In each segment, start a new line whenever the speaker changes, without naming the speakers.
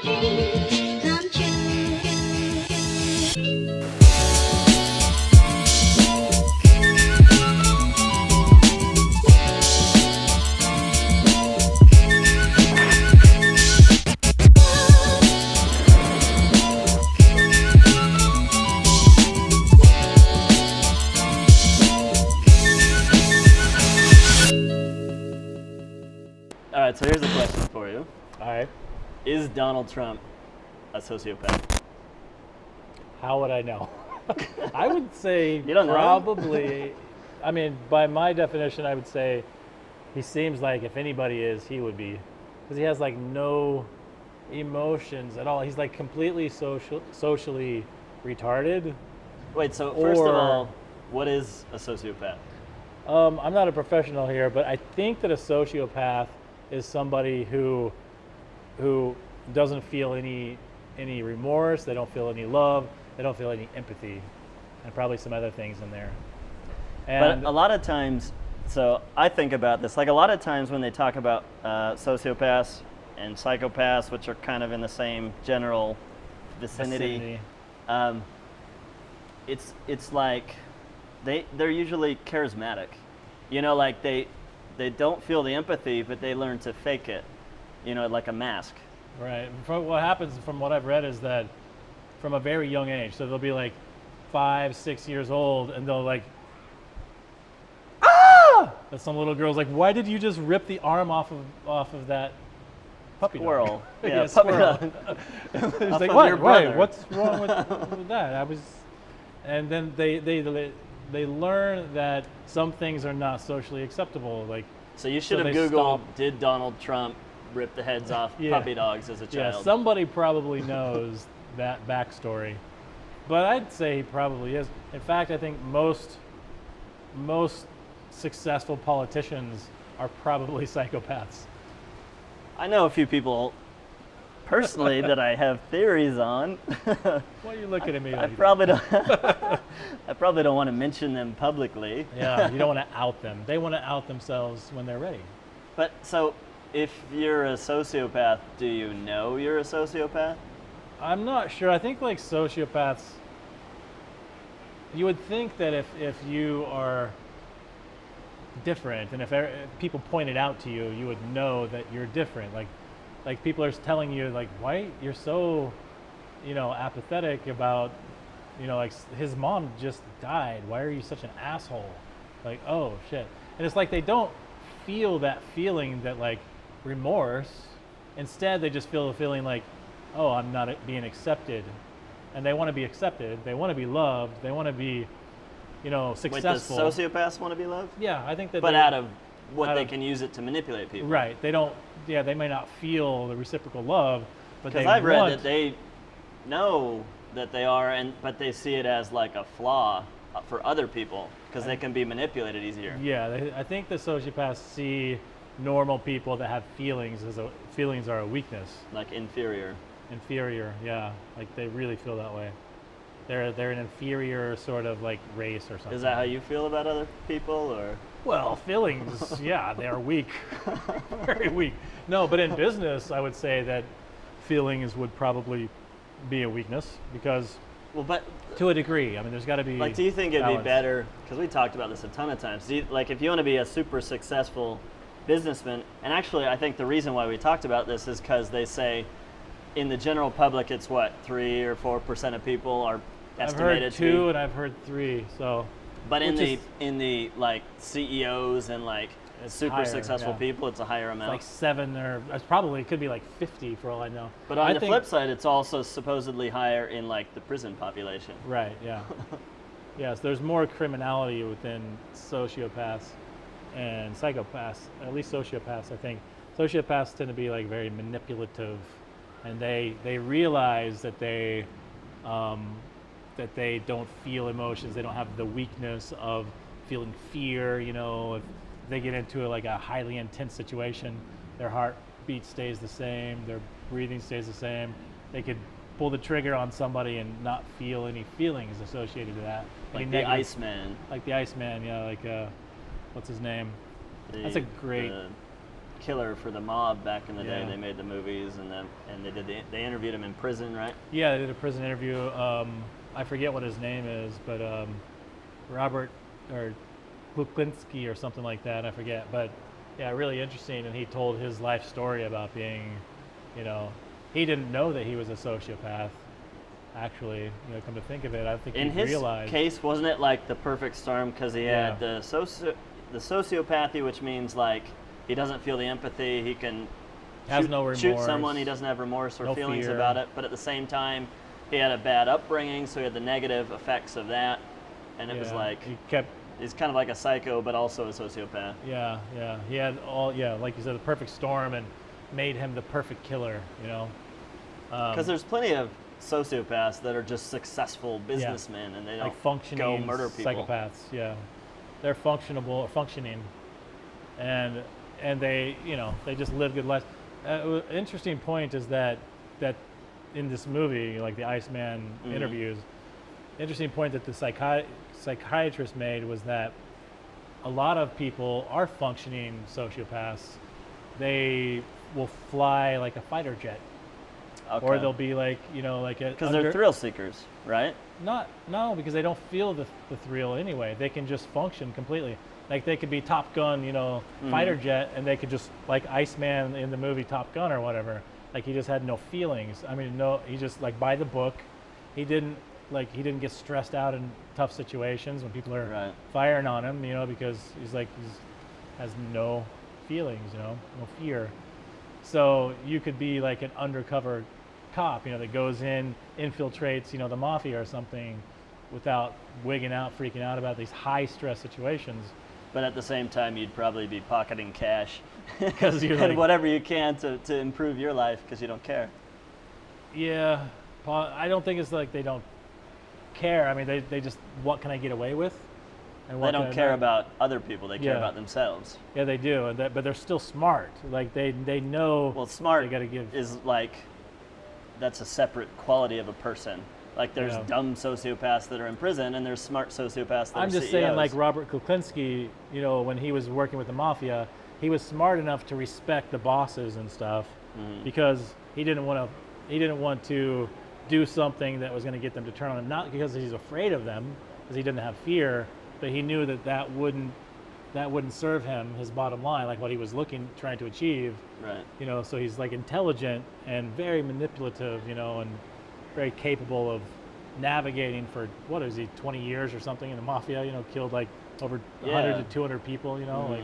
dreams come true.
All right, so here's a question for you.
All right.
Is Donald Trump a sociopath?
How would I know? I would say
You don't know?
probably. I mean, by my definition, I would say he seems like if anybody is, he would be, because he has like no emotions at all. He's like completely socially retarded.
Wait, so first of
Or-
all, what is a sociopath?
I'm not a professional here, but I think that a sociopath is somebody who doesn't feel any remorse. They don't feel any love. They don't feel any empathy, and probably some other things in there. And
But a lot of times, so I think about this, like a lot of times when they talk about sociopaths and psychopaths, which are kind of in the same general vicinity. It's like they're usually charismatic. You know, like they don't feel the empathy, but they learn to fake it. You know, like a mask.
Right. What happens, from what I've read, is that from a very young age, so they'll be like 5, 6 years old, and they'll like, ah! And some little girl's like, why did you just rip the arm off of that puppy dog?"
Squirrel.
Yeah,
puppy
squirrel.
dog.
It's
Off
like,
of
why?
your brother."
What's wrong with that? And then they learn that some things are not socially acceptable. Like,
So you should
So
have
they
Googled,
stop.
did Donald Trump rip the heads off
Yeah.
puppy dogs as a
yeah,
child?
somebody probably knows that backstory, but I'd say he probably is. In fact, I think most successful politicians are probably psychopaths.
I know a few people personally that I have theories on.
Why are you looking at me?
I
like
probably don't. I probably don't want to mention them publicly.
that? Yeah, you don't want to out them. They want to out themselves when they're ready.
But so, if you're a sociopath, do you know you're a sociopath?
I'm not sure. I think like sociopaths, you would think that if you are different and if people pointed out to you, you would know that you're different. Like people are telling you like, why you're so, apathetic about, like his mom just died. Why are you such an asshole? Like, oh shit. And it's like they don't feel that feeling, that like remorse. Instead, they just feel the feeling like, oh, I'm not being accepted. And they want to be accepted. They want to be loved. They want to be, successful.
Wait, does sociopaths want to be loved?
Yeah, I think that.
But out of what
out
they
of-
can use it to manipulate people.
Right. They don't. Yeah, they may not feel the reciprocal love, but they
Because I've read
want.
that they know that they are, but they see it as like a flaw for other people because they can be manipulated easier.
Yeah, I think the sociopaths see normal people that have feelings as feelings are a weakness.
Like inferior.
Inferior, yeah. Like they really feel that way. They're an inferior sort of like race or something.
Is that how you feel about other people, or?
Well, feelings, yeah, they are weak. Very weak. No, but in business, I would say that feelings would probably be a weakness because,
Well, but
to a degree, I mean, there's got to be.
like, do you think it'd be
balance.
better? Because we talked about this a ton of times. Like, if you want to be a super successful businessman, and actually, I think the reason why we talked about this is because they say, in the general public, it's what 3 or 4% of people are estimated
I've heard
to be.
2 and I've heard 3, so.
But in
which
the
is-
like CEOs and like
It's
super
higher,
successful
yeah.
people, it's a higher amount.
Like 7 or it's probably it could be like 50 for all I know.
But on
I
the
think-
flip side, it's also supposedly higher in like the prison population.
Right. Yeah. Yes, there's more criminality within sociopaths and psychopaths. At least sociopaths, I think. Sociopaths tend to be like very manipulative, and they realize that they don't feel emotions. They don't have the weakness of feeling fear. If they get into like a highly intense situation, their heartbeat stays the same, their breathing stays the same. They could pull the trigger on somebody and not feel any feelings associated to that.
Like
Any
the
negative-
Iceman.
Like the Iceman, yeah. Like what's his name? That's a great.
killer for the mob back in the day.
Yeah.
They made the movies, and then they interviewed him in prison, right?
Yeah, they did a prison interview. I forget what his name is, but Robert or Kuklinski or something like that. I forget, but yeah, really interesting. And he told his life story about being, you know, he didn't know that he was a sociopath. Actually, you know, come to think of it, I think
in
he
his
realized.
case, wasn't it like the perfect storm because he had the sociopathy, which means like he doesn't feel the empathy, he can shoot someone, he doesn't have remorse or feelings about it, but at the same time, he had a bad upbringing, so he had the negative effects of that, and it was like he's kind of like a psycho, but also a sociopath.
Yeah, he had like you said, the perfect storm, and made him the perfect killer. You know,
because there's plenty of sociopaths that are just successful businessmen, and they don't
like functioning
go murder people.
Psychopaths, yeah, they're functioning, and they, you know, they just live good lives. Interesting point is that in this movie, like the Iceman interviews, interesting point that the psychiatrist made was that a lot of people are functioning sociopaths. They will fly like a fighter jet. Okay. Or they'll be like, you know, like
because they're thrill seekers, right?
No, because they don't feel the thrill anyway. They can just function completely. Like they could be Top Gun, you know, fighter jet, and they could just, like Iceman in the movie Top Gun or whatever. Like he just had no feelings. I mean, he just like by the book. He didn't get stressed out in tough situations when people are firing on him, you know, because he's has no feelings, you know, no fear. So you could be like an undercover cop, you know, that goes in, infiltrates, you know, the mafia or something without wigging out, freaking out about these high stress situations.
But at the same time, you'd probably be pocketing cash
because you're
and whatever you can to improve your life because you don't care.
Yeah, I don't think it's like they don't care. I mean, they just, what can I get away with? And
they don't care about other people. They care about themselves.
Yeah, they do. But they're still smart. Like they know.
Well, smart
they gotta give.
Is like, that's a separate quality of a person. Like there's dumb sociopaths that are in prison, and there's smart sociopaths that
I'm
are
just
CEOs.
saying, like Robert Kuklinski, you know, when he was working with the mafia, he was smart enough to respect the bosses and stuff because he didn't want to do something that was going to get them to turn on him. Not because he's afraid of them, because he didn't have fear, but he knew that wouldn't serve him, his bottom line, like what he was trying to achieve.
Right.
You know, so he's like intelligent and very manipulative, you know, and very capable of navigating for, what is he, 20 years or something in the mafia, you know, killed like over 100 to 200 people, you know,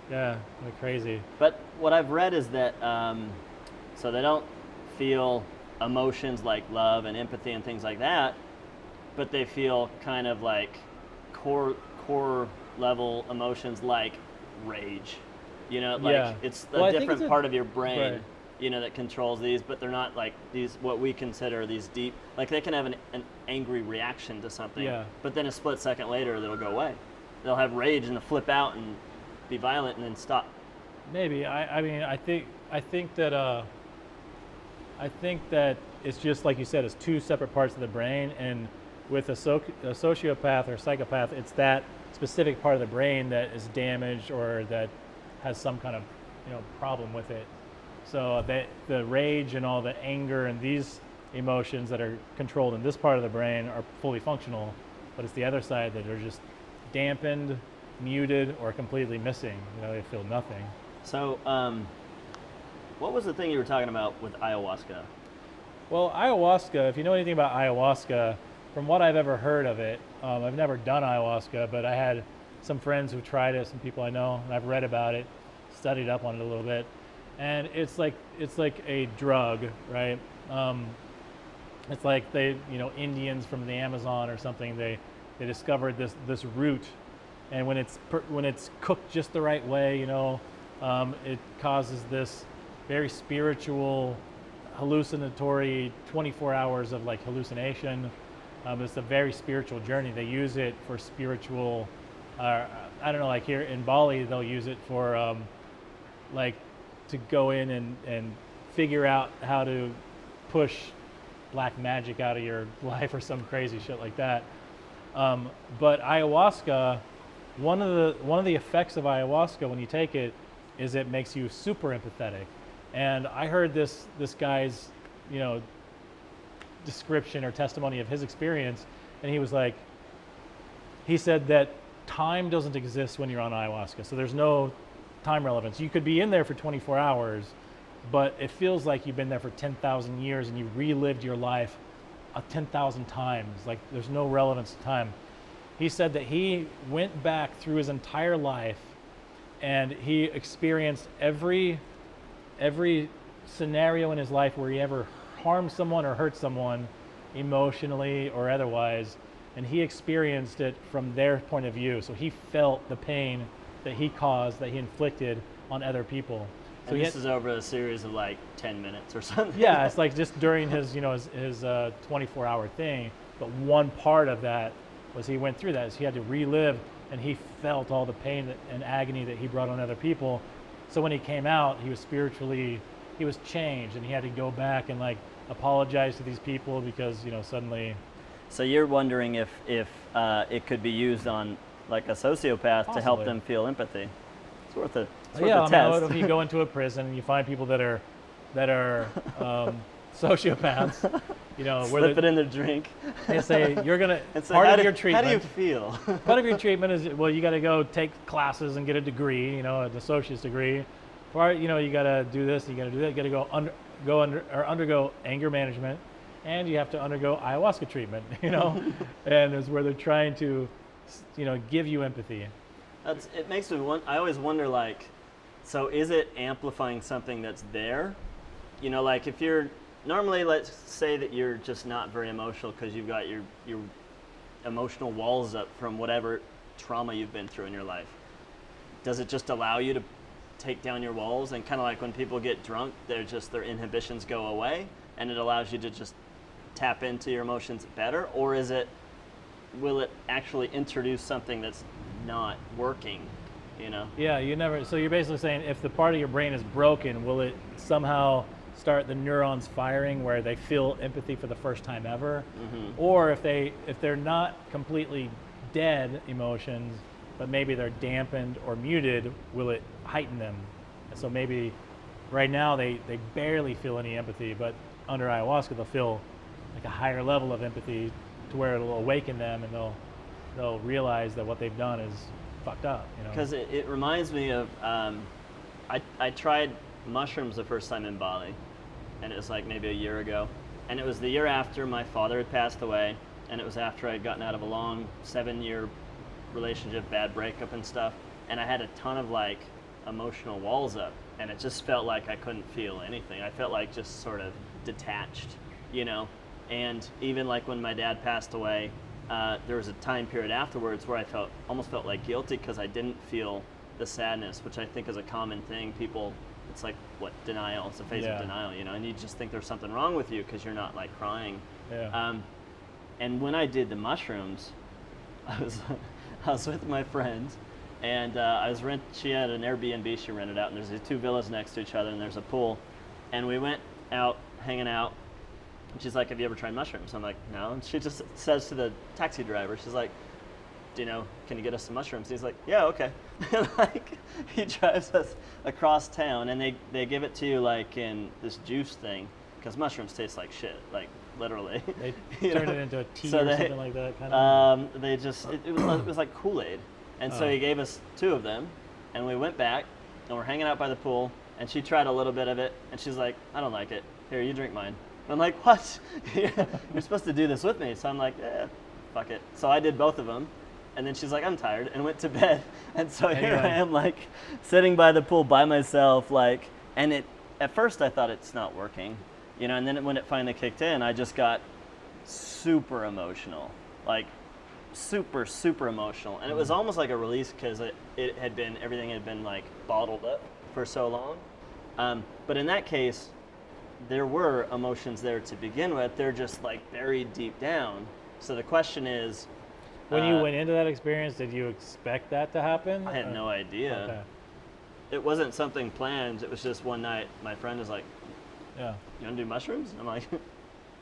like crazy.
But what I've read is that, so they don't feel emotions like love and empathy and things like that, but they feel kind of like core level emotions like rage. You know, like it's a different part of your brain, you know, that controls these, but they're not like these, what we consider these deep, like they can have an angry reaction to something, but then a split second later, they'll go away. They'll have rage and they'll flip out and be violent and then stop.
Maybe. I mean, I think that it's just like you said, it's two separate parts of the brain, and with a sociopath or psychopath, it's that specific part of the brain that is damaged or that has some kind of, you know, problem with it. So the rage and all the anger and these emotions that are controlled in this part of the brain are fully functional, but it's the other side that are just dampened, muted, or completely missing. You know, they feel nothing.
So, what was the thing you were talking about with ayahuasca?
Well, ayahuasca, if you know anything about ayahuasca, from what I've ever heard of it, I've never done ayahuasca, but I had some friends who tried it, some people I know, and I've read about it, studied up on it a little bit. And it's like a drug, right? It's like Indians from the Amazon or something, they discovered this root, and when it's cooked just the right way, you know, it causes this very spiritual, hallucinatory 24 hours of like hallucination. It's a very spiritual journey. They use it for spiritual, I don't know, like here in Bali, they'll use it for like to go in and figure out how to push black magic out of your life or some crazy shit like that. But ayahuasca, one of the effects of ayahuasca when you take it is it makes you super empathetic. And I heard this guy's, you know, description or testimony of his experience, and he was like, he said that time doesn't exist when you're on ayahuasca, so there's no time relevance. You could be in there for 24 hours, but it feels like you've been there for 10,000 years and you relived your life 10,000 times. Like there's no relevance to time. He said that he went back through his entire life and he experienced every scenario in his life where he ever harmed someone or hurt someone emotionally or otherwise, and he experienced it from their point of view. So he felt the pain that he caused, that he inflicted on other people. So
and this is over a series of like 10 minutes or something.
Yeah, it's like just during his, you know, his 24-hour thing. But one part of that was he went through that. Is he had to relive, and he felt all the pain and agony that he brought on other people. So when he came out, he was spiritually, he was changed, and he had to go back and like apologize to these people because, you know, suddenly.
So you're wondering if it could be used on like a sociopath
Possibly.
to help them feel empathy. It's worth a test.
I mean, if you go into a prison and you find people that are sociopaths, you know,
slip it in their drink.
They say you're gonna
part of
your treatment.
How do you feel?
Part of your treatment is, well, you got to go take classes and get a degree, you know, an associate's degree. Part, you know, you got to do this, you got to do that, you got to undergo anger management, and you have to undergo ayahuasca treatment, you know, and it's where they're trying to, you know, give you empathy.
It makes me I always wonder, like, so is it amplifying something that's there? You know, like if you're normally, let's say that you're just not very emotional because you've got your emotional walls up from whatever trauma you've been through in your life. Does it just allow you to take down your walls, and kind of like when people get drunk, their inhibitions go away, and it allows you to just tap into your emotions better? Or will it actually introduce something that's not working, you know?
Yeah, so you're basically saying if the part of your brain is broken, will it somehow start the neurons firing where they feel empathy for the first time ever?
Mm-hmm.
Or if they're not completely dead emotions, but maybe they're dampened or muted, will it heighten them? And so maybe right now they barely feel any empathy, but under ayahuasca they'll feel like a higher level of empathy to where it'll awaken them, and they'll realize that what they've done is fucked up, you know?
Because it reminds me of, I tried mushrooms the first time in Bali, and it was like maybe a year ago, and it was the year after my father had passed away, and it was after I'd gotten out of a long 7-year relationship, bad breakup and stuff, and I had a ton of like emotional walls up, and it just felt like I couldn't feel anything. I felt like just sort of detached, you know? And even like when my dad passed away, there was a time period afterwards where I almost felt like guilty because I didn't feel the sadness, which I think is a common thing. People, it's like denial. It's a phase of denial, you know, and you just think there's something wrong with you because you're not like crying.
Yeah.
And when I did the mushrooms, I was with my friend, and she had an Airbnb she rented out, and there's these 2 villas next to each other, and there's a pool, and we went out hanging out. And she's like, "Have you ever tried mushrooms?" I'm like, "No." And she just says to the taxi driver, she's like, "Do you know, can you get us some mushrooms?" And he's like, "Yeah, okay." And like, he drives us across town, and they give it to you like in this juice thing, because mushrooms taste like shit, like literally.
They turn it into a tea or something like that, kind of?
They just, it was like Kool-Aid. And so he gave us 2 of them, and we went back, and we're hanging out by the pool, and she tried a little bit of it, and she's like, "I don't like it. Here, you drink mine." I'm like, "What? You're supposed to do this with me." So I'm like, fuck it. So I did both of them. And then she's like, "I'm tired," and went to bed. And so here I am, like, sitting by the pool by myself, like, and at first I thought it's not working, you know, and then when it finally kicked in, I just got super emotional, like, super, super emotional. And it was almost like a release because everything had been, like, bottled up for so long. But in that case, there were emotions there to begin with. They're just like buried deep down. So the question is,
when you went into that experience, did you expect that to happen?
I had no idea.
Okay.
It wasn't something planned. It was just one night my friend was like,
"Yeah,
you want to do mushrooms?" I'm like,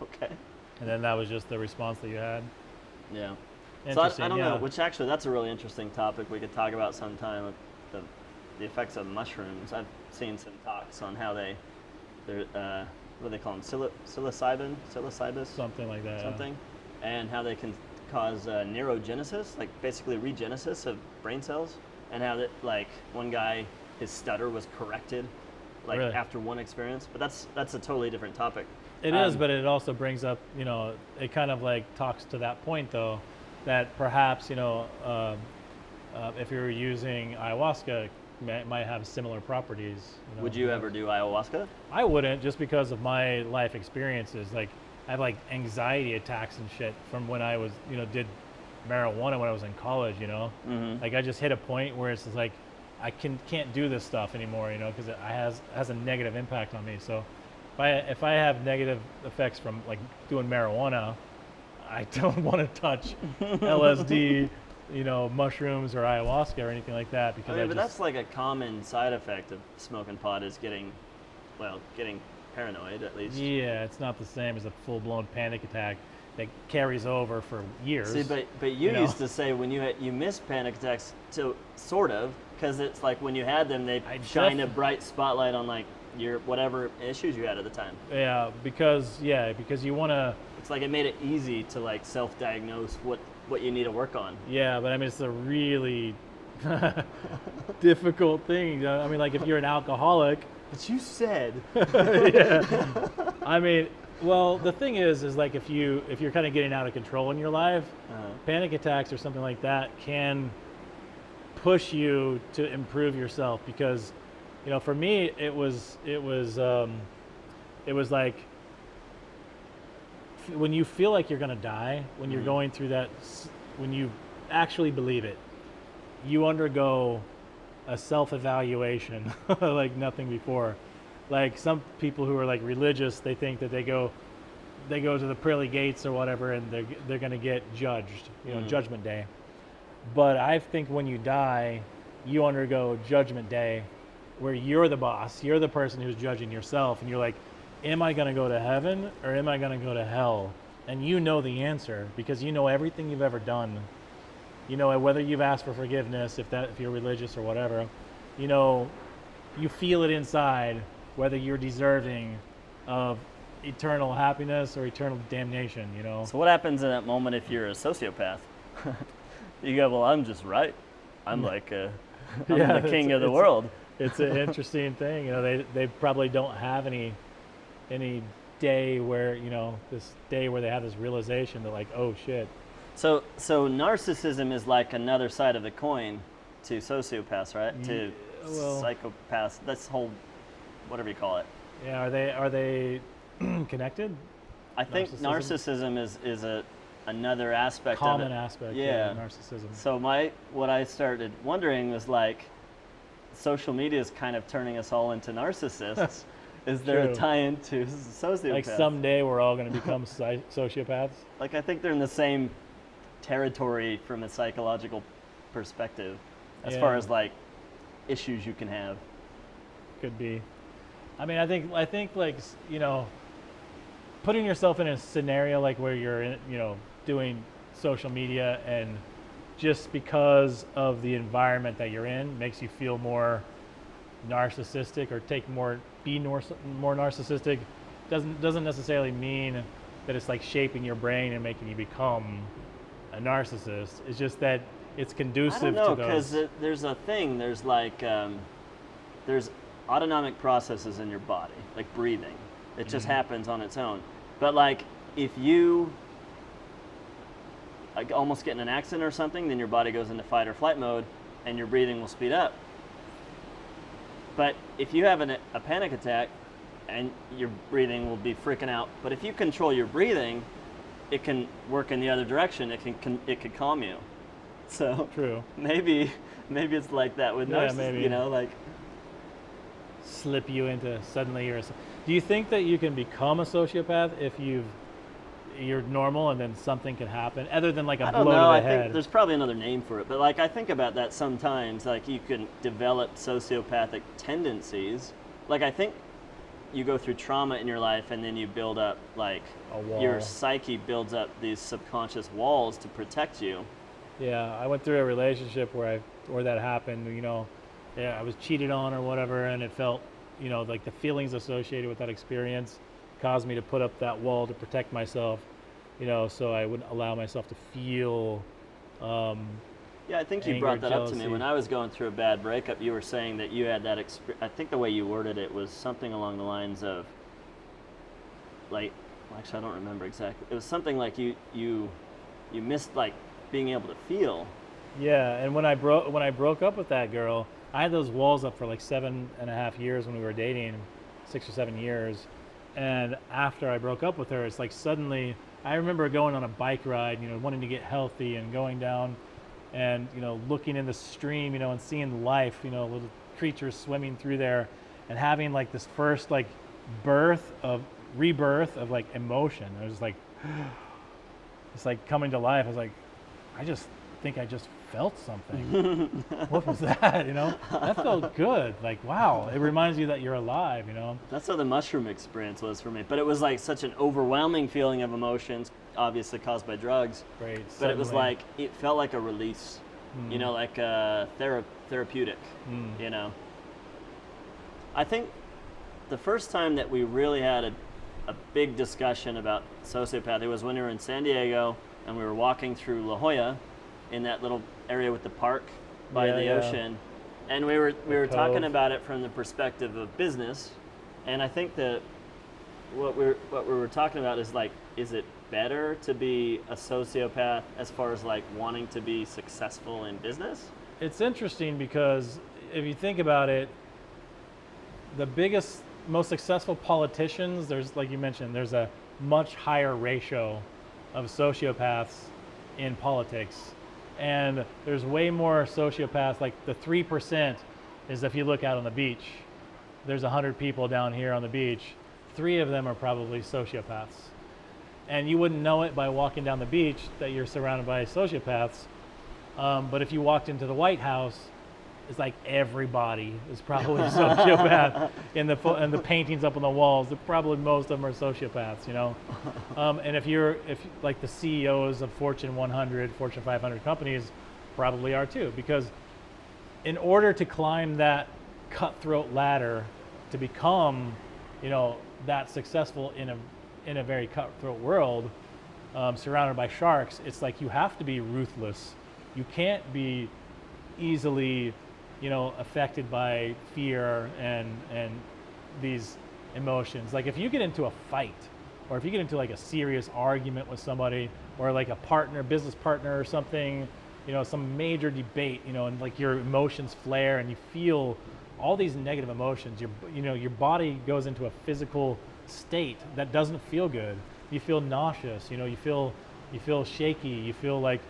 "Okay."
And then that was just the response that you had?
Yeah. So
Interesting,
I don't know, which actually that's a really interesting topic we could talk about sometime, the the effects of mushrooms. I've seen some talks on how they're what do they call them? Psilocybus?
Something like that.
Something. And how they can cause neurogenesis, like basically regenesis of brain cells, and how that, like, one guy, his stutter was corrected, like,
Really?
after one experience. But that's a totally different topic.
It is, but it also brings up, you know, it kind of like talks to that point though, that perhaps, you know, if you're using ayahuasca, it might have similar properties. You know?
Would you ever do ayahuasca?
I wouldn't, just because of my life experiences. Like, I have like anxiety attacks and shit from when I was, you know, did marijuana when I was in college, you know?
Mm-hmm.
Like, I just hit a point where it's just like, I can't do this stuff anymore, you know, because it has a negative impact on me. So if I have negative effects from like doing marijuana, I don't want to touch LSD, you know, mushrooms or ayahuasca or anything like that, because
but that's like a common side effect of smoking pot, is getting paranoid, at least.
Yeah, it's not the same as a full-blown panic attack that carries over for years.
See, but you used to say when you miss panic attacks, to sort of, because it's like when you had them, they shine a bright spotlight on like your whatever issues you had at the time.
Yeah, because you want to.
It's like it made it easy to like self-diagnose what you need to work on.
Yeah, but I mean, it's a really difficult thing. You know? I mean, like if you're an alcoholic.
But you said.
Yeah. I mean, well, the thing is like if you're kind of getting out of control in your life, panic attacks or something like that can push you to improve yourself, because, you know, for me it was like when you feel like you're gonna die, when you're going through that, when you actually believe it, you undergo a self-evaluation like nothing before. Like some people who are like religious, they think that they go to the pearly gates or whatever, and they're going to get judged, you know, Judgment Day. But I think when you die, you undergo Judgment Day, where you're the boss, you're the person who's judging yourself, and you're like, am I going to go to heaven or am I going to go to hell? And you know the answer, because you know everything you've ever done. You know, whether you've asked for forgiveness, if you're religious or whatever, you know, you feel it inside, whether you're deserving of eternal happiness or eternal damnation, you know.
So what happens in that moment if you're a sociopath? You go, well, I'm just right. I'm like, I'm the king of the world.
It's an interesting thing. You know, they probably don't have any day where, you know, this day where they have this realization that like, oh shit.
So narcissism is like another side of the coin to sociopaths, right? To psychopaths. That's whole, whatever you call it.
Yeah, are they connected?
I think narcissism is another aspect
common
of it.
Aspect
yeah.
of narcissism.
So what I started wondering was like, social media is kind of turning us all into narcissists. Is there a tie-in to sociopaths?
Like someday we're all going to become sociopaths?
Like I think they're in the same territory from a psychological perspective, as far as like issues you can have.
Could be. I mean, I think like, you know, putting yourself in a scenario like where you're in, you know, doing social media, and just because of the environment that you're in makes you feel more narcissistic or be more narcissistic, doesn't necessarily mean that it's like shaping your brain and making you become a narcissist. It's just that it's conducive to those. I don't know,
because there's a thing, there's like there's autonomic processes in your body, like breathing. It just happens on its own. But like if you like almost get in an accident or something, then your body goes into fight or flight mode and your breathing will speed up. But if you have a panic attack, and your breathing will be freaking out. But if you control your breathing, it can work in the other direction. It could calm you. So
true.
Maybe it's like that with narcissists.
Maybe.
You know, like
slip you into suddenly you're. Do you think that you can become a sociopath if you're normal and then something can happen other than like a blow to the head?
I think there's probably another name for it, but like I think about that sometimes. Like you can develop sociopathic tendencies. Like I think you go through trauma in your life and then you build up like your psyche builds up these subconscious walls to protect you.
Yeah, I went through a relationship where that happened. You know, yeah, I was cheated on or whatever, and it felt, like the feelings associated with that experience caused me to put up that wall to protect myself, so I wouldn't allow myself to feel.
Yeah, I think you
anger,
brought that up to me.
jealousy.
When I was going through a bad breakup, you were saying that you had that experience. I think the way you worded it was something along the lines of, like, well, actually, I don't remember exactly. It was something like you missed, like, being able to feel.
Yeah, and when I broke up with that girl, I had those walls up for like 7.5 years when we were dating, 6 or 7 years. And after I broke up with her, it's like suddenly I remember going on a bike ride, wanting to get healthy and going down and looking in the stream, and seeing life, little creatures swimming through there, and having like this first like rebirth of like emotion. It was like it's like coming to life. I was like, I just think I just felt something. What was that? That felt good. Like, wow, it reminds you that you're alive.
That's how the mushroom experience was for me. But it was like such an overwhelming feeling of emotions, obviously caused by drugs.
Right.
But it was like, it felt like a release, like a therapeutic, I think the first time that we really had a big discussion about sociopathy was when we were in San Diego and we were walking through La Jolla in that little area with the park by the ocean. And we were talking about it from the perspective of business. And I think that what we were talking about is like, is it better to be a sociopath as far as like wanting to be successful in business?
It's interesting because if you think about it, the biggest, most successful politicians, there's, like you mentioned, there's a much higher ratio of sociopaths in politics. And there's way more sociopaths, like the 3% is if you look out on the beach, there's 100 people down here on the beach, 3 of them are probably sociopaths. And you wouldn't know it by walking down the beach that you're surrounded by sociopaths. But if you walked into the White House, it's like everybody is probably a sociopath in the paintings up on the walls. Probably most of them are sociopaths, And if like the CEOs of Fortune 100, Fortune 500 companies, probably are too. Because in order to climb that cutthroat ladder to become, that successful in a very cutthroat world, surrounded by sharks, it's like you have to be ruthless. You can't be easily affected by fear and these emotions. Like if you get into a fight, or if you get into like a serious argument with somebody, or like a business partner or something, some major debate, and like your emotions flare and you feel all these negative emotions, your body goes into a physical state that doesn't feel good. You feel nauseous, you feel shaky, you feel like,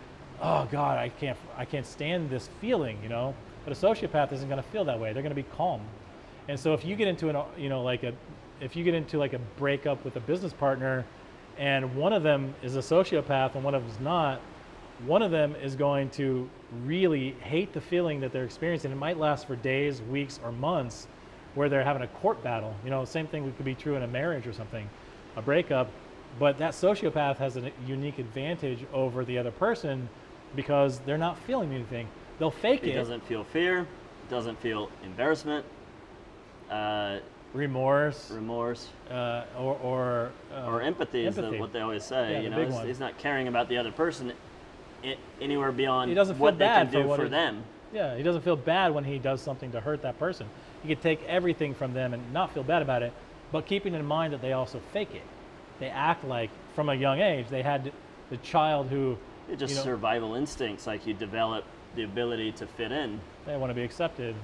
oh God, I can't stand this feeling, But a sociopath isn't going to feel that way. They're going to be calm. And so if you get into if you get into like a breakup with a business partner, and one of them is a sociopath and one of them is not, one of them is going to really hate the feeling that they're experiencing. It might last for days, weeks, or months, where they're having a court battle. Same thing could be true in a marriage or something, a breakup. But that sociopath has a unique advantage over the other person because they're not feeling anything. They'll fake it.
He doesn't feel fear, doesn't feel embarrassment,
remorse,
or empathy is what they always say.
Yeah,
he's not caring about the other person anywhere beyond
he doesn't feel
what they
bad
can do for them.
Yeah, he doesn't feel bad when he does something to hurt that person. He could take everything from them and not feel bad about it, but keeping in mind that they also fake it. They act like from a young age they had the child who.
It's just survival instincts, like you develop the ability to fit in.
They want to be accepted.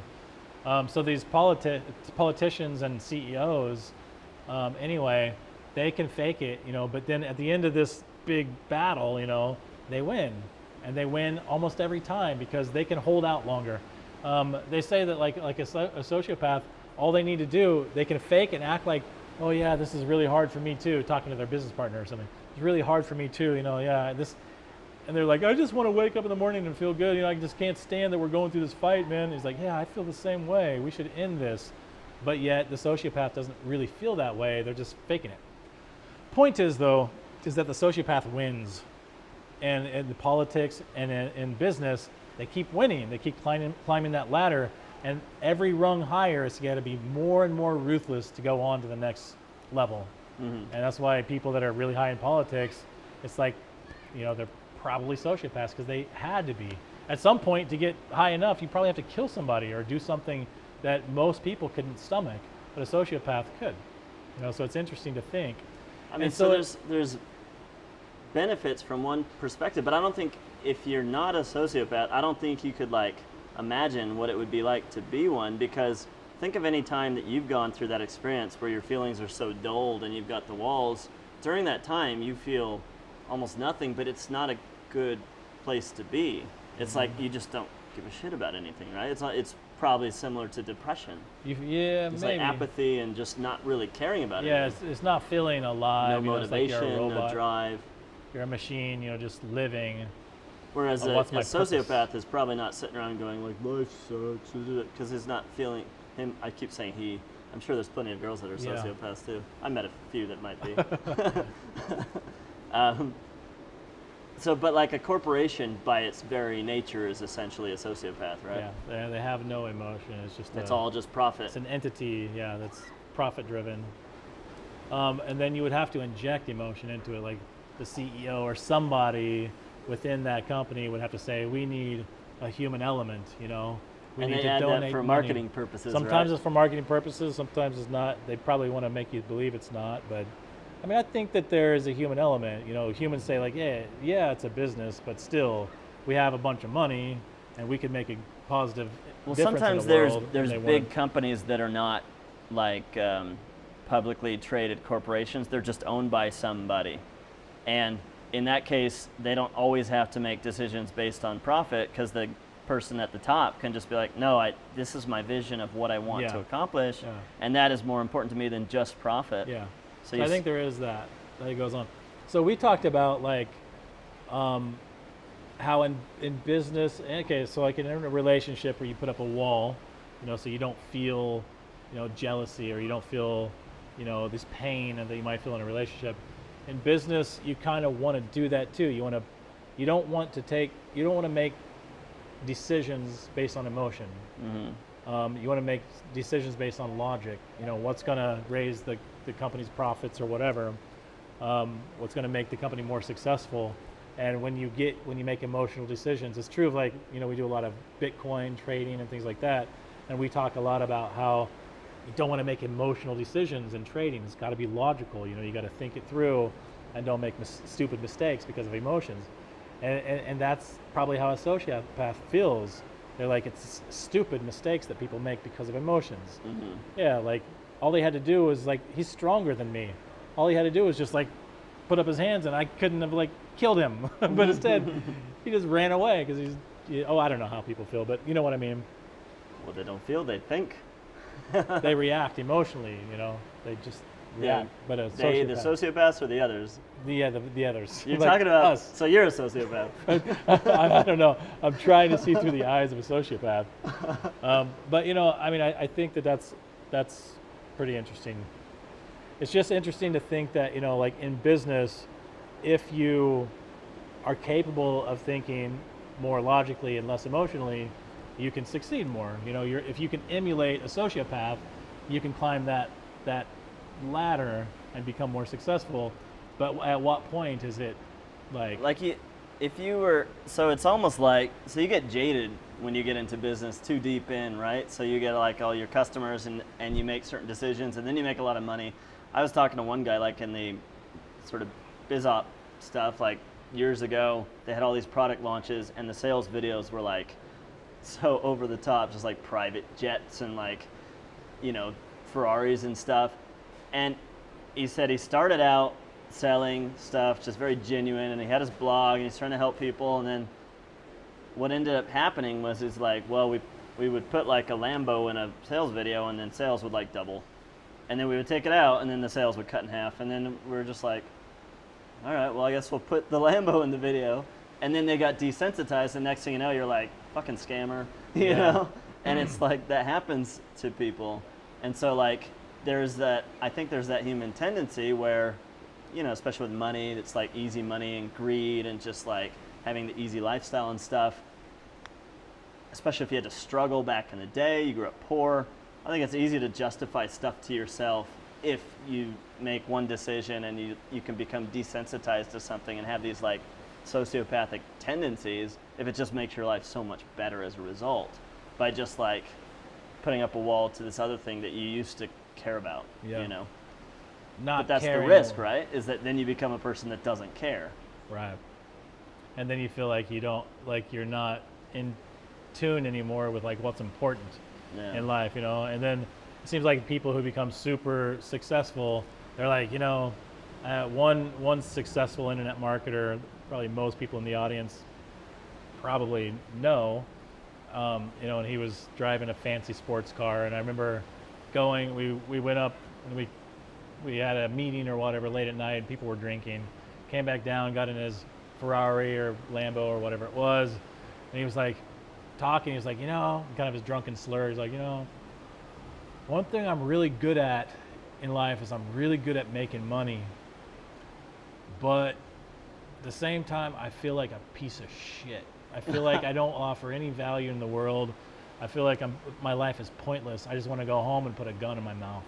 So these politicians and CEOs, anyway, they can fake it, but then at the end of this big battle, they win. And they win almost every time because they can hold out longer. They say that like a sociopath, all they need to do, they can fake and act like, oh yeah, this is really hard for me too, talking to their business partner or something. It's really hard for me too, and they're like, I just want to wake up in the morning and feel good. I just can't stand that we're going through this fight, man. He's like, yeah, I feel the same way. We should end this. But yet the sociopath doesn't really feel that way. They're just faking it. Point is, though, is that the sociopath wins. And in the politics and in business, they keep winning. They keep climbing that ladder. And every rung higher, it's got to be more and more ruthless to go on to the next level. And that's why people that are really high in politics, it's like, you know, they're probably sociopaths because they had to be. At some point, to get high enough, you probably have to kill somebody or do something that most people couldn't stomach, but a sociopath could. You know, so it's interesting to think.
I mean, so there's benefits from one perspective, but I don't think if you're not a sociopath, I don't think you could like imagine what it would be like to be one, because think of any time that you've gone through that experience where your feelings are so dulled and you've got the walls. During that time, you feel almost nothing, but it's not a good place to be. It's like you just don't give a shit about anything, right? It's probably similar to depression.
Yeah,
it's
maybe.
like apathy and just not really caring about it.
Yeah, it's not feeling alive.
No motivation,
like you're a robot.
no drive.
You're a machine, you know, just living.
Whereas a
purpose?
sociopath is probably not sitting around going like, life sucks, because he's not feeling him. I keep saying he. I'm sure there's plenty of girls that are sociopaths too. I met a few that might be. But like a corporation by its very nature is essentially a sociopath, right?
Yeah, they have no emotion. It's just
it's all just profit.
It's an entity, yeah, that's profit driven. And then you would have to inject emotion into it, like the CEO or somebody within that company would have to say, we need a human element, you know. We need
they
to
add
donate
that for
money.
marketing purposes.
Sometimes
right?
it's for marketing purposes, sometimes it's not. They probably want to make you believe it's not, but I mean, I think that there is a human element. You know, humans say like, yeah, it's a business, but still, we have a bunch of money, and we could make a positive difference
sometimes
in the world.
there's big companies that are not like publicly traded corporations. They're just owned by somebody, and in that case, they don't always have to make decisions based on profit, because the person at the top can just be like, no, this is my vision of what I want to accomplish, and that is more important to me than just profit.
Yeah.
So
I think there is that goes on. So we talked about like how in business, okay, so like in a relationship where you put up a wall, you know, so you don't feel, you know, jealousy, or you don't feel, you know, this pain that you might feel in a relationship. In business, you kind of want to do that too. You don't want to make decisions based on emotion. You want to make decisions based on logic. You know, what's going to raise the company's profits or whatever, what's going to make the company more successful. And when you make emotional decisions, it's true of like, you know, we do a lot of Bitcoin trading and things like that, and we talk a lot about how you don't want to make emotional decisions in trading. It's got to be logical. You know, you got to think it through and don't make stupid mistakes because of emotions. And that's probably how a sociopath feels. They're like, it's stupid mistakes that people make because of emotions. Yeah, like all they had to do was like, he's stronger than me. All he had to do was just like put up his hands, and I couldn't have like killed him. But instead, he just ran away because I don't know how people feel, but you know what I mean.
Well, they don't feel, they think.
They react emotionally, you know. They just react. But a
the sociopaths or the others?
The others.
You're
like
talking about
us.
So you're a sociopath.
I don't know. I'm trying to see through the eyes of a sociopath. But you know, I mean, I think that's pretty interesting. It's just interesting to think that, you know, like in business, if you are capable of thinking more logically and less emotionally, you can succeed more. You know, if you can emulate a sociopath, you can climb that ladder and become more successful. But at what point is it
if you were, so it's almost like, so you get jaded when you get into business too deep in, right? So you get like all your customers and you make certain decisions, and then you make a lot of money. I was talking to one guy like in the sort of biz op stuff, like years ago, they had all these product launches and the sales videos were like so over the top, just like private jets and like, you know, Ferraris and stuff. And he said he started out selling stuff just very genuine, and he had his blog and he's trying to help people, and then what ended up happening was is like, well, we would put like a Lambo in a sales video, and then sales would like double, and then we would take it out, and then the sales would cut in half, and then we were just like, all right, well, I guess we'll put the Lambo in the video. And then they got desensitized, and next thing you know, you're like, fucking scammer, you know? And it's like, that happens to people. And so like, I think there's that human tendency where, you know, especially with money, it's like easy money and greed and just like having the easy lifestyle and stuff. especially if you had to struggle back in the day, you grew up poor. I think it's easy to justify stuff to yourself if you make one decision and you can become desensitized to something and have these like sociopathic tendencies if it just makes your life so much better as a result by just like putting up a wall to this other thing that you used to care about, you know.
Not
but that's the risk, right? Is that then you become a person that doesn't care.
Right. And then you feel like you don't, like you're not in tune anymore with like what's important in life, you know. And then it seems like people who become super successful, they're like, you know, one successful internet marketer, probably most people in the audience probably know, you know, and he was driving a fancy sports car, and I remember going, we went up and we had a meeting or whatever late at night, and people were drinking, came back down, got in his Ferrari or Lambo or whatever it was, and he was like talking, he was like, you know, kind of his drunken slur, he's like, you know, one thing I'm really good at in life is I'm really good at making money, but at the same time I feel like a piece of shit. I feel like I don't offer any value in the world. I feel like my life is pointless. I just want to go home and put a gun in my mouth.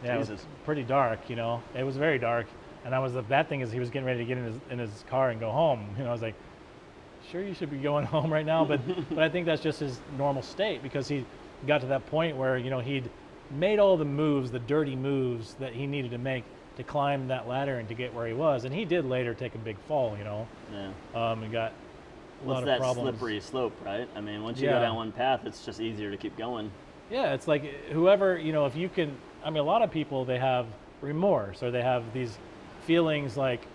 Yeah, Jesus. It was pretty dark, you know. It was very dark. And the bad thing is he was getting ready to get in his car and go home. You know, I was like, sure you should be going home right now, but I think that's just his normal state, because he got to that point where, you know, he'd made all the moves, the dirty moves that he needed to make to climb that ladder and to get where he was. And he did later take a big fall, you know. Yeah. And got a lot of problems.
That slippery slope, right? I mean, once you go down one path, it's just easier to keep going.
Yeah, it's like whoever, you know, if you can, I mean, a lot of people, they have remorse, or they have these feelings like,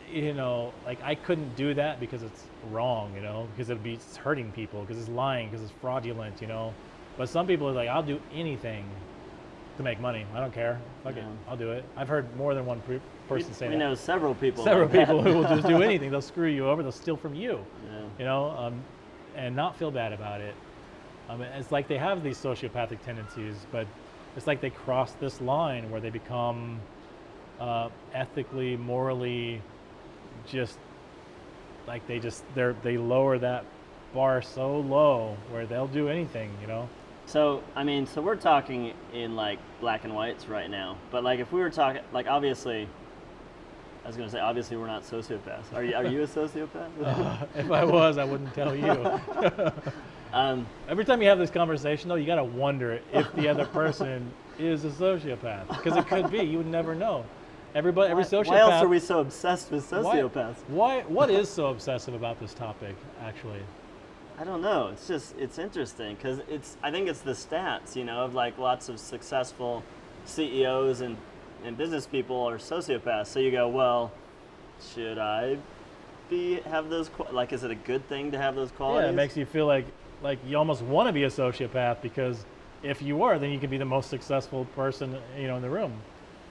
you know, like I couldn't do that because it's wrong, you know, because it's hurting people, because it's lying, because it's fraudulent, you know. But some people are like, I'll do anything to make money. I don't care. Fuck it. I'll do it. I've heard more than one person say that.
We know several people.
Several people who will just do anything. They'll screw you over. They'll steal from you, you know, and not feel bad about it. It's like they have these sociopathic tendencies, but it's like they cross this line where they become ethically, morally, just like they lower that bar so low where they'll do anything, you know.
So I mean, so we're talking in like black and whites right now, but like if we were talking, like obviously, I was going to say obviously we're not sociopaths. Are you a sociopath?
If I was, I wouldn't tell you. Every time you have this conversation, though, you got to wonder if the other person is a sociopath, because it could be. You would never know. Every sociopath.
Why else are we so obsessed with sociopaths?
What is so obsessive about this topic, actually?
I don't know. It's interesting because I think it's the stats, you know, of like lots of successful CEOs and business people are sociopaths. So you go, well, should I have those, like, is it a good thing to have those qualities?
Yeah, it makes you feel like you almost want to be a sociopath, because if you were, then you could be the most successful person, you know, in the room.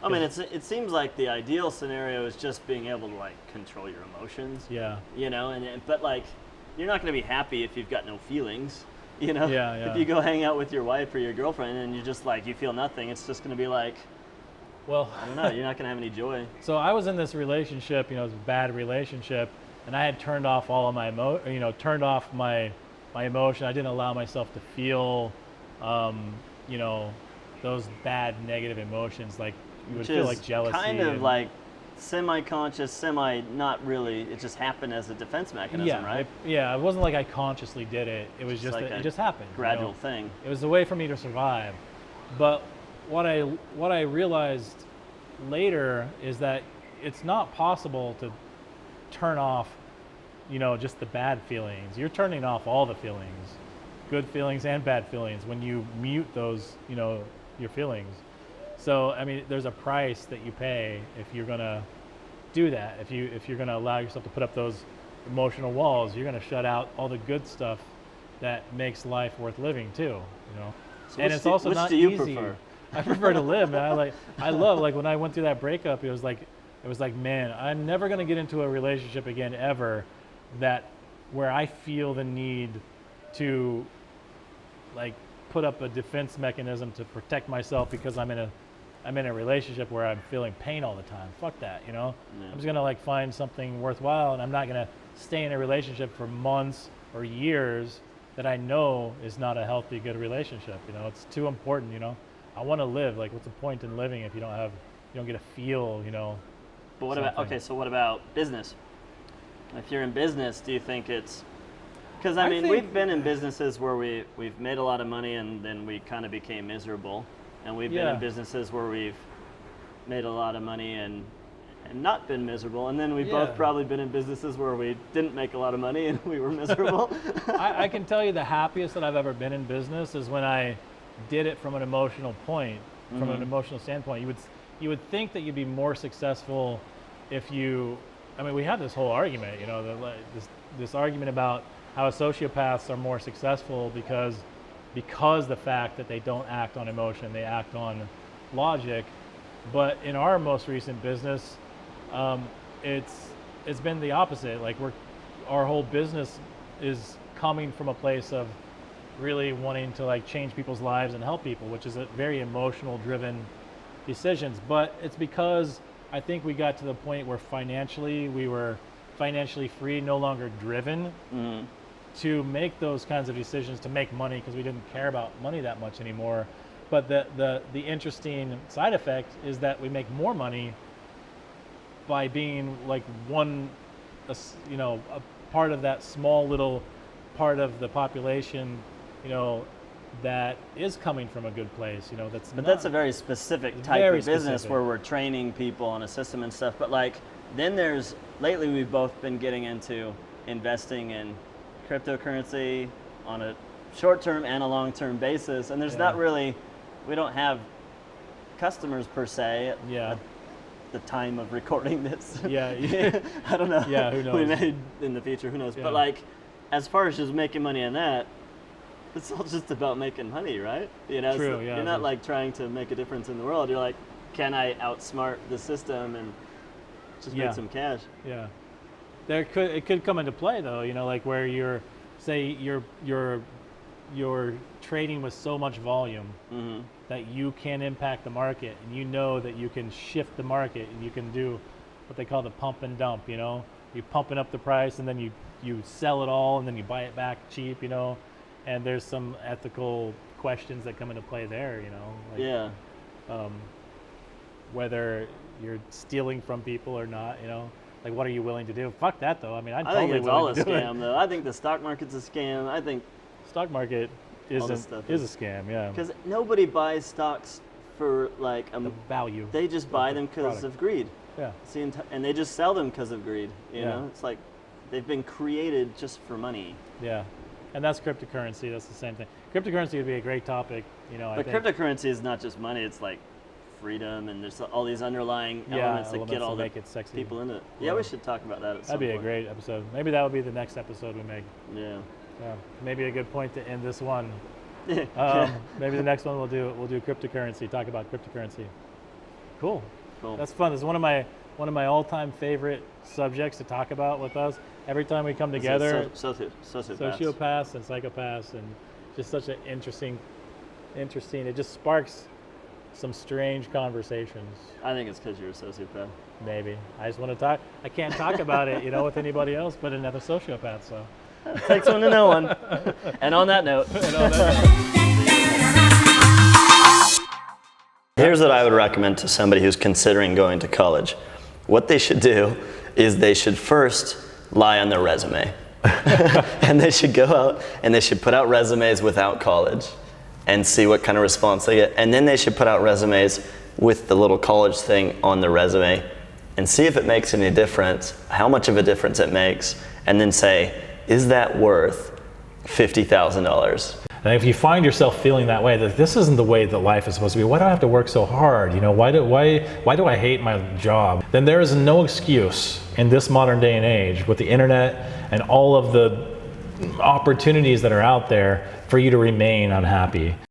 I mean, it seems like the ideal scenario is just being able to like control your emotions. Yeah. You know, but like, you're not going to be happy if you've got no feelings, you know? Yeah. If you go hang out with your wife or your girlfriend and you just like, you feel nothing, it's just going to be like, well, I don't know, you're not going to have any joy.
So I was in this relationship, you know, it was a bad relationship, and I had turned off all of my turned off my emotion. I didn't allow myself to feel, you know, those bad negative emotions, like you would feel like jealousy.
Kind of like semi-conscious, not really. It just happened as a defense mechanism, right?
It wasn't like I consciously did it. It was just like it just happened.
Gradual,
you know?
thing.
It was a way for me to survive. But what I realized later is that it's not possible to turn off, you know, just the bad feelings. You're turning off all the feelings, good feelings and bad feelings, when you mute those, you know, your feelings. So, I mean, there's a price that you pay if you're going to do that. If you're going to allow yourself to put up those emotional walls, you're going to shut out all the good stuff that makes life worth living too, you know.
So and it's also not easy. Which do you prefer?
I prefer to live, man. I love, like when I went through that breakup, it was like, man, I'm never going to get into a relationship again ever where I feel the need to like put up a defense mechanism to protect myself because I'm in a relationship where I'm feeling pain all the time. Fuck that, you know? Yeah. I'm just gonna like find something worthwhile, and I'm not gonna stay in a relationship for months or years that I know is not a healthy, good relationship. You know, it's too important. You know, I want to live. Like, what's the point in living if you don't get to feel, you know?
But what about, okay, so what about business? If you're in business, do you think it's, because I mean, we've been in businesses where we've made a lot of money and then we kind of became miserable. And we've been in businesses where we've made a lot of money and not been miserable. And then we've both probably been in businesses where we didn't make a lot of money and we were miserable.
I can tell you the happiest that I've ever been in business is when I did it from an emotional point, from an emotional standpoint. You would think that you'd be more successful if you, I mean, we had this whole argument, you know, this argument about how sociopaths are more successful because the fact that they don't act on emotion, they act on logic. But in our most recent business, it's been the opposite. Like, our whole business is coming from a place of really wanting to like change people's lives and help people, which is a very emotional driven decisions. But it's because I think we got to the point where we were financially free, no longer driven to make those kinds of decisions to make money, because we didn't care about money that much anymore. But the interesting side effect is that we make more money by being like a part of that small little part of the population, you know, that is coming from a good place, you know.
That's a very specific type of business where we're training people on a system and stuff. But like, then lately we've both been getting into investing in cryptocurrency on a short-term and a long-term basis, and there's not really, we don't have customers per se at the time of recording this. I don't know.
Yeah, who knows?
We may in the future, who knows? But like, as far as just making money on that, it's all just about making money, right? You know,
True,
so you're not like trying to make a difference in the world. You're like, can I outsmart the system and just make some cash? Yeah.
It could come into play though, you know, like where you're trading with so much volume that you can impact the market, and you know that you can shift the market, and you can do what they call the pump and dump, you know. You're pumping up the price and then you sell it all and then you buy it back cheap, you know. And there's some ethical questions that come into play there, you know. Like, whether you're stealing from people or not, you know. Like, what are you willing to do? Fuck that, though. I mean, I
think it's all a scam, though. I think the stock market's a scam. I think
stock market is a scam, yeah.
Because nobody buys stocks for like
the value.
They just buy them because of greed.
Yeah.
And they just sell them because of greed. You know, it's like they've been created just for money.
Yeah. And that's cryptocurrency. That's the same thing. Cryptocurrency would be a great topic, you know.
But cryptocurrency is not just money. It's like freedom, and there's all these underlying elements that get all the people into it. Yeah, we should talk about that at some point.
That'd be a great episode. Maybe that would be the next episode we make.
Yeah.
Maybe a good point to end this one. Maybe the next one we'll do cryptocurrency. Talk about cryptocurrency. Cool. That's fun. It's one of my all-time favorite subjects to talk about with us. Every time we come together, sociopaths and psychopaths, and just such an interesting. It just sparks some strange conversations.
I think it's because you're a sociopath.
Maybe. I just want to talk. I can't talk about it, you know, with anybody else but another sociopath. So
it takes one to know one. And on that note. Here's what I would recommend to somebody who's considering going to college. What they should do is they should first lie on their resume. And they should go out and they should put out resumes without college and see what kind of response they get. And then they should put out resumes with the little college thing on the resume and see if it makes any difference, how much of a difference it makes, and then say, is that worth $50,000?
And if you find yourself feeling that way, that this isn't the way that life is supposed to be, why do I have to work so hard? You know, why do I hate my job? Then there is no excuse in this modern day and age with the internet and all of the opportunities that are out there for you to remain unhappy.